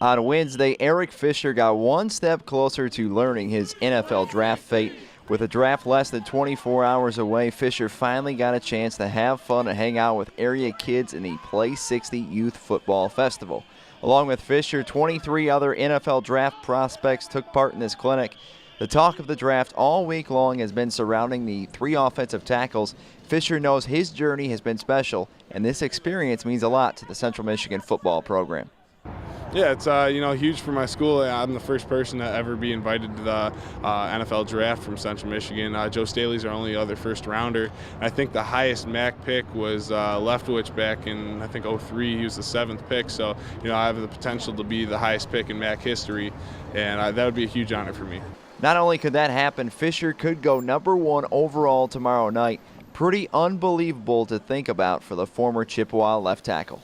On Wednesday, Eric Fisher got one step closer to learning his NFL draft fate. With a draft less than 24 hours away, Fisher finally got a chance to have fun and hang out with area kids in the Play 60 Youth Football Festival. Along with Fisher, 23 other NFL draft prospects took part in this clinic. The talk of the draft all week long has been surrounding the 3 offensive tackles. Fisher knows his journey has been special, and this experience means a lot to the Central Michigan football program. Yeah, it's huge for my school. I'm the first person to ever be invited to the NFL draft from Central Michigan. Joe Staley's our only other first rounder. I think the highest MAC pick was Leftwich back in, I think, '03. He was the 7th pick. So, I have the potential to be the highest pick in MAC history, and that would be a huge honor for me. Not only could that happen, Fisher could go #1 overall tomorrow night. Pretty unbelievable to think about for the former Chippewa left tackle.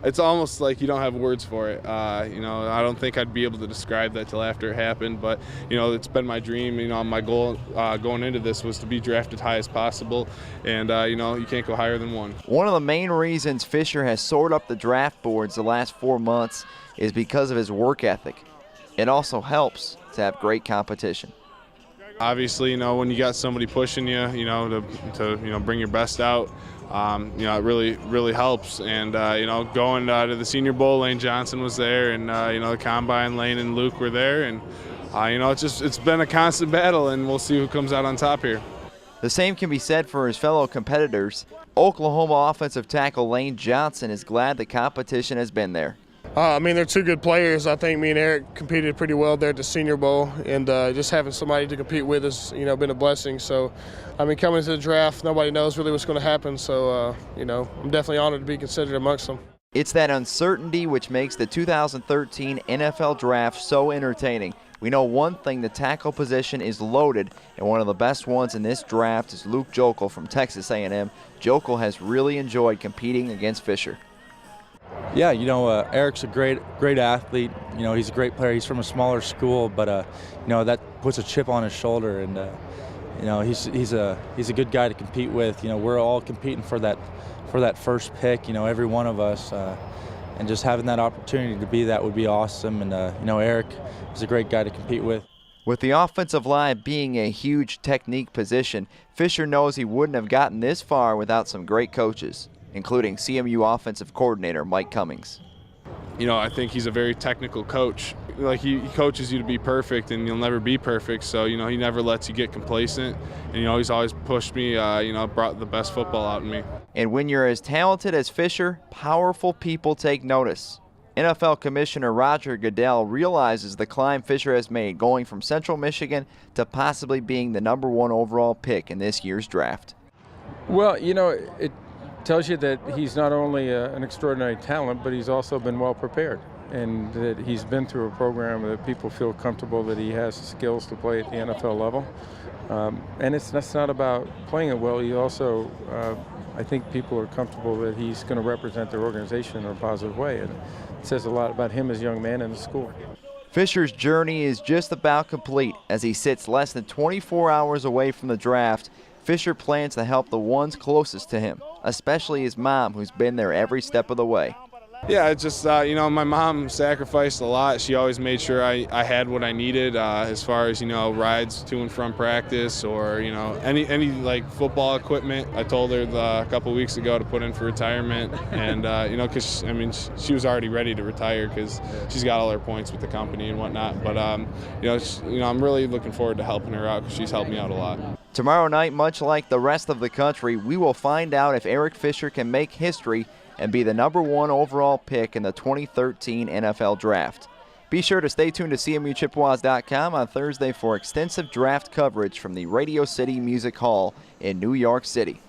It's almost like you don't have words for it. I don't think I'd be able to describe that till after it happened, but it's been my dream. My goal going into this was to be drafted high as possible, and you can't go higher than 1. One of the main reasons Fisher has soared up the draft boards the last 4 months is because of his work ethic. It also helps to have great competition. Obviously, when you got somebody pushing you, to bring your best out, it really helps. And going to the Senior Bowl, Lane Johnson was there, and the Combine, Lane and Luke were there, and it's been a constant battle, and we'll see who comes out on top here. The same can be said for his fellow competitors. Oklahoma offensive tackle Lane Johnson is glad the competition has been there. They're 2 good players. I think me and Eric competed pretty well there at the Senior Bowl, and just having somebody to compete with has, been a blessing. So, coming into the draft, nobody knows really what's going to happen. So, I'm definitely honored to be considered amongst them. It's that uncertainty which makes the 2013 NFL Draft so entertaining. We know one thing, the tackle position is loaded, and one of the best ones in this draft is Luke Joeckel from Texas A&M. Joeckel has really enjoyed competing against Fisher. Yeah, Eric's a great athlete. He's a great player. He's from a smaller school, but that puts a chip on his shoulder, and he's a good guy to compete with. We're all competing for that first pick. Every one of us, and just having that opportunity to be that would be awesome. And Eric is a great guy to compete with. With the offensive line being a huge technique position, Fisher knows he wouldn't have gotten this far without some great coaches, including CMU offensive coordinator Mike Cummings. I think he's a very technical coach. He coaches you to be perfect, and you'll never be perfect. So, he never lets you get complacent. And, he's always pushed me, brought the best football out in me. And when you're as talented as Fisher, powerful people take notice. NFL Commissioner Roger Goodell realizes the climb Fisher has made, going from Central Michigan to possibly being the #1 overall pick in this year's draft. Well, it tells you that he's not only an extraordinary talent, but he's also been well prepared, and that he's been through a program that people feel comfortable that he has the skills to play at the NFL level. And that's not about playing it well. He also, I think people are comfortable that he's going to represent their organization in a positive way. And it says a lot about him as a young man in the school. Fisher's journey is just about complete as he sits less than 24 hours away from the draft. Fisher plans to help the ones closest to him, especially his mom, who's been there every step of the way. Yeah, it's just, my mom sacrificed a lot. She always made sure I had what I needed as far as, rides to and from practice or, any football equipment. I told her a couple weeks ago to put in for retirement and, because, she was already ready to retire because she's got all her points with the company and whatnot. But, I'm really looking forward to helping her out because she's helped me out a lot. Tomorrow night, much like the rest of the country, we will find out if Eric Fisher can make history and be the #1 overall pick in the 2013 NFL Draft. Be sure to stay tuned to CMUChippewas.com on Thursday for extensive draft coverage from the Radio City Music Hall in New York City.